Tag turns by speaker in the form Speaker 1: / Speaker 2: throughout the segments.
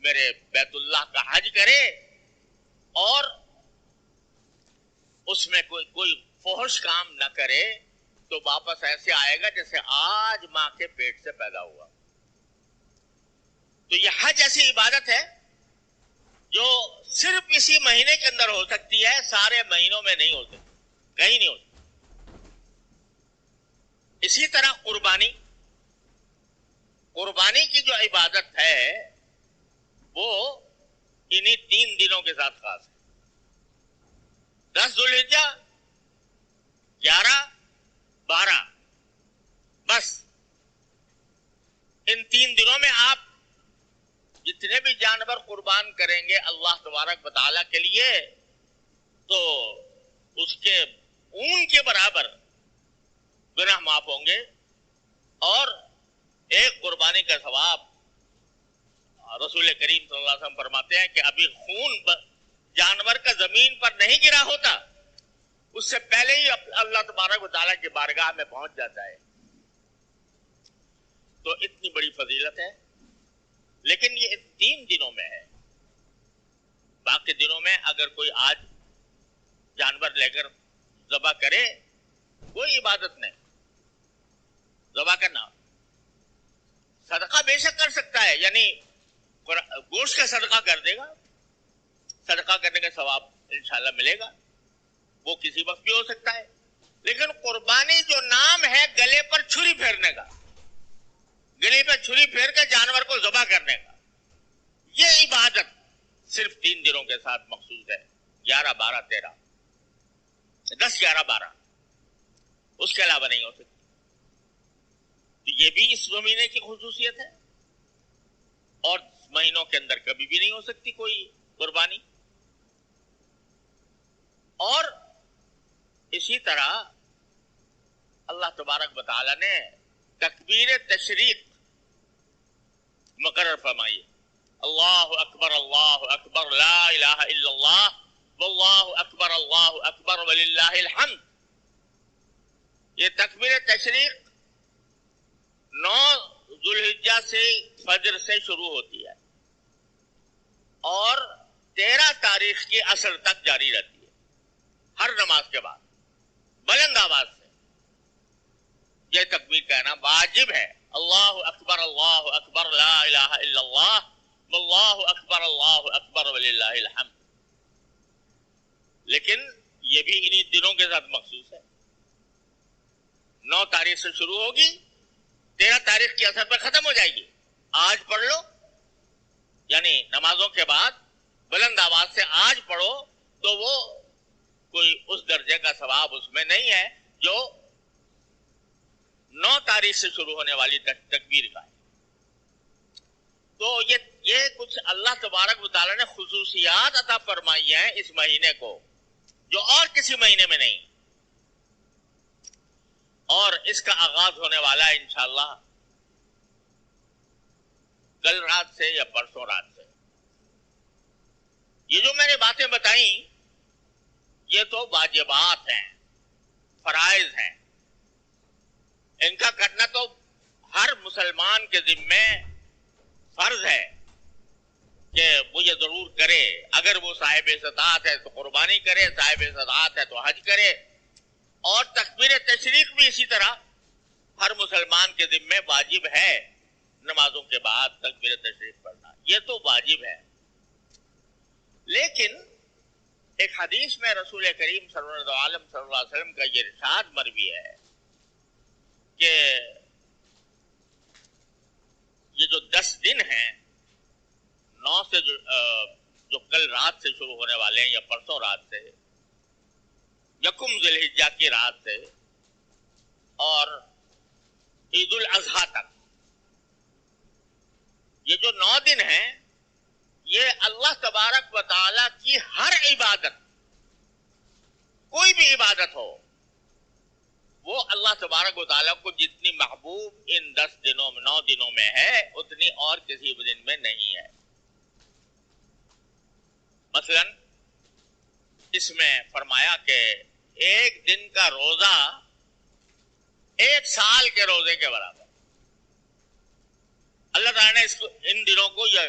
Speaker 1: میرے بیت اللہ کا حج کرے اور اس میں کوئی فحش کام نہ کرے تو واپس ایسے آئے گا جیسے آج ماں کے پیٹ سے پیدا ہوا. تو یہ حج ایسی عبادت ہے جو صرف اسی مہینے کے اندر ہو سکتی ہے, سارے مہینوں میں نہیں ہو سکتی, کہیں نہیں ہو سکتی. اسی طرح قربانی کی جو عبادت ہے وہ انہی 3 دنوں کے ساتھ خاص ہے. 10 ذوالحجہ, 11, 12, بس ان 3 دنوں میں آپ جتنے بھی جانور قربان کریں گے اللہ تبارک و تعالیٰ کے لیے تو اس کے اون کے برابر گناہ معاف ہوں گے, اور ایک قربانی کا ثواب رسول کریم صلی اللہ علیہ وسلم فرماتے ہیں کہ ابھی خون جانور کا زمین پر نہیں گرا ہوتا, اس سے پہلے ہی اللہ تبارک و تعالیٰ کی بارگاہ میں پہنچ جاتا ہے. تو اتنی بڑی فضیلت ہے, لیکن یہ 3 دنوں میں ہے. باقی دنوں میں اگر کوئی آج جانور لے کر ذبح کرے کوئی عبادت نہیں. ذبح کرنا صدقہ بے شک کر سکتا ہے, یعنی گوشت کا صدقہ کر دے گا, صدقہ کرنے کا ثواب انشاءاللہ ملے گا, وہ کسی وقت بھی ہو سکتا ہے. لیکن قربانی جو نام ہے گلے پر چھری پھیرنے کا, گلے پر چھری پھیر کے جانور کو ذبح کرنے کا, یہ عبادت صرف 3 دنوں کے ساتھ مخصوص ہے. 11, 12, 13, 10, 11, 12, اس کے علاوہ نہیں ہو سکتی. تو یہ بھی اس مہینے کی خصوصیت ہے, اور مہینوں کے اندر کبھی بھی نہیں ہو سکتی کوئی قربانی. اور اسی طرح اللہ تبارک و تعالی نے تکبیر تشریق مقرر فرمائی. اللہ اکبر لا الہ الا اللہ واللہ اکبر وللہ الحمد. یہ تکبیر تشریق 9 ذوالحجہ سے فجر سے شروع ہوتی ہے اور 13 تاریخ کی عصر تک جاری رہتی ہے. ہر نماز کے بعد بلند آواز سے یہ تکبیر کہنا واجب ہے. اللہ اکبر لا الہ الا اللہ واللہ اکبر وللہ الحمد. لیکن یہ بھی انہی دنوں کے ساتھ مخصوص ہے. 9 تاریخ سے شروع ہوگی, 13 تاریخ کی اثر پہ ختم ہو جائے گی. آج پڑھ لو, یعنی نمازوں کے بعد بلند آواز سے آج پڑھو تو وہ کوئی اس درجے کا ثواب اس میں نہیں ہے جو 9 تاریخ سے شروع ہونے والی تکبیر کا ہے. تو یہ کچھ اللہ تبارک و تعالیٰ نے خصوصیات عطا فرمائی ہیں اس مہینے کو جو اور کسی مہینے میں نہیں. اور اس کا آغاز ہونے والا ہے انشاءاللہ کل رات سے یا پرسوں رات سے. یہ جو میں نے باتیں بتائیں یہ تو واجبات ہیں, فرائض ہیں. ان کا کرنا تو ہر مسلمان کے ذمے فرض ہے کہ وہ یہ ضرور کرے. اگر وہ صاحب استطاعت ہے تو قربانی کرے, صاحب استطاعت ہے تو حج کرے. اور تکبیر تشریق بھی اسی طرح ہر مسلمان کے ذمے واجب ہے. نمازوں کے بعد تکبیر تشریق پڑھنا یہ تو واجب ہے. لیکن ایک حدیث میں رسول کریم صلی اللہ علیہ وسلم کا یہ ارشاد مروی ہے کہ یہ جو 10 دن ہیں 9 سے جو کل رات سے شروع ہونے والے ہیں یا پرسوں رات سے, یکم ذی الحجہ کی رات سے اور عید الاضحیٰ تک, یہ جو 9 دن ہیں یہ اللہ تبارک و تعالی کی ہر عبادت, کوئی بھی عبادت ہو, وہ اللہ تبارک و تعالیٰ کو جتنی محبوب ان 10 دنوں میں 9 دنوں میں ہے اتنی اور کسی دن میں نہیں ہے. مثلا اس میں فرمایا کہ ایک دن کا روزہ 1 سال کے روزے کے برابر. اللہ تعالیٰ نے ان دنوں کو یہ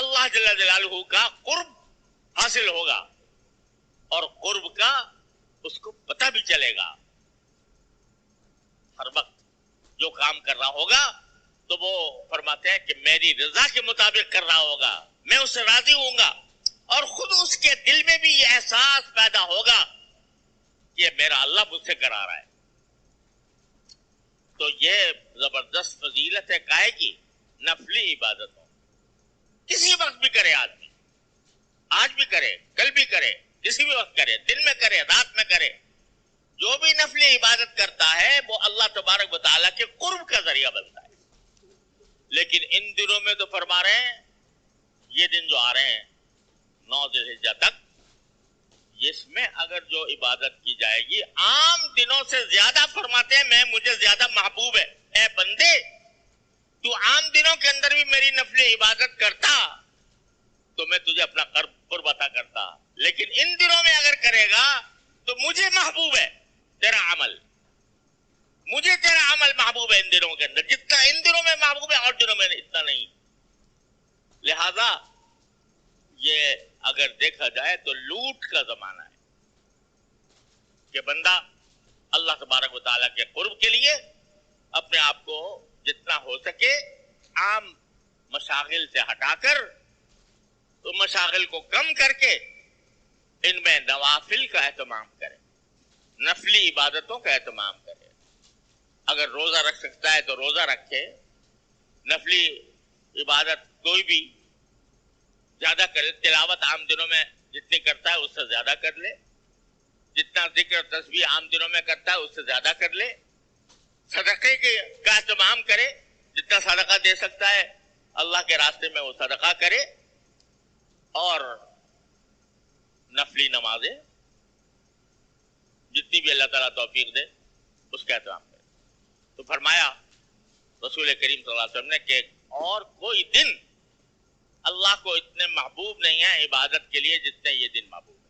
Speaker 1: اللہ جل جلالہ کا قرب حاصل ہوگا اور قرب کا اس کو پتہ بھی چلے گا. ہر وقت جو کام کر رہا ہوگا تو وہ فرماتے ہیں کہ میری رضا کے مطابق کر رہا ہوگا, میں اس سے راضی ہوں گا, اور خود اس کے دل میں بھی یہ احساس پیدا ہوگا کہ میرا اللہ مجھ سے کرا رہا ہے. تو یہ زبردست فضیلت ہے کائے کی نفلی عبادتوں. کسی وقت بھی کرے آدمی, آج بھی کرے, کل بھی کرے, کسی بھی وقت کرے, دن میں کرے, رات میں کرے, جو بھی نفلی عبادت کرتا ہے وہ اللہ تبارک و تعالیٰ کے قرب کا ذریعہ بنتا ہے. لیکن ان دنوں میں تو فرما رہے ہیں, یہ دن جو آ رہے ہیں 9 ذی الحجہ تک, اس میں اگر جو عبادت کی جائے گی عام دنوں سے زیادہ, فرماتے ہیں میں مجھے زیادہ محبوب ہے اے بندے تو عام دنوں کے اندر بھی میری نفلی عبادت کرتا تو میں تجھے اپنا قرب عطا کرتا, لیکن ان دنوں میں اگر کرے گا تو مجھے محبوب ہے تیرا عمل, مجھے تیرا عمل محبوب ہے ان دنوں کے اندر جتنا ان دنوں میں محبوب ہے, اور دنوں میں اتنا نہیں. لہذا یہ اگر دیکھا جائے تو لوٹ کا زمانہ ہے کہ بندہ اللہ تبارک و تعالیٰ کے قرب کے لیے اپنے آپ کو جتنا ہو سکے عام مشاغل سے ہٹا کر, تو مشاغل کو کم کر کے ان میں نوافل کا اہتمام کرے, نفلی عبادتوں کا اہتمام کرے. اگر روزہ رکھ سکتا ہے تو روزہ رکھے, نفلی عبادت کوئی بھی زیادہ کرے, تلاوت عام دنوں میں جتنی کرتا ہے اس سے زیادہ کر لے, جتنا ذکر تسبیح عام دنوں میں کرتا ہے اس سے زیادہ کر لے, صدقے کا اہتمام کرے, جتنا صدقہ دے سکتا ہے اللہ کے راستے میں وہ صدقہ کرے, اور نفلی نمازیں جتنی بھی اللہ تعالیٰ توفیق دے اس کا اہتمام کرے. تو فرمایا رسول کریم صلی اللہ علیہ وسلم نے کہ اور کوئی دن اللہ کو اتنے محبوب نہیں ہے عبادت کے لیے جتنے یہ دن محبوب ہے.